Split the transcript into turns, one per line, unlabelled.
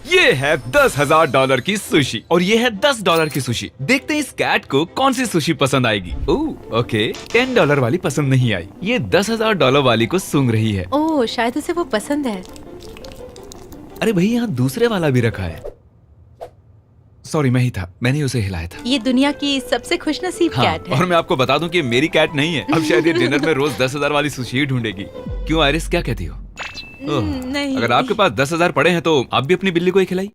ये है $10,000 की सुशी और ये है $10 की सुशी। देखते हैं इस कैट को कौन सी सुशी पसंद आएगी। ओह ओके, $10 वाली पसंद नहीं आई। ये $10,000 वाली को सूंघ रही है।
ओह, शायद उसे वो पसंद है।
अरे भाई, यहाँ दूसरे वाला भी रखा है। सॉरी, मैं ही था, मैंने उसे हिलाया था।
ये दुनिया की सबसे खुशनसीब
हाँ,
कैट है।
और मैं आपको बता दूं कि मेरी कैट नहीं है। अब शायद ये डिनर में रोज 10,000 वाली सुशी ही ढूंढेगी। क्यों आयरिस, क्या कहती हो? ओह,
नहीं।
अगर आपके पास 10,000 पड़े हैं तो आप भी अपनी बिल्ली को ही खिलाई।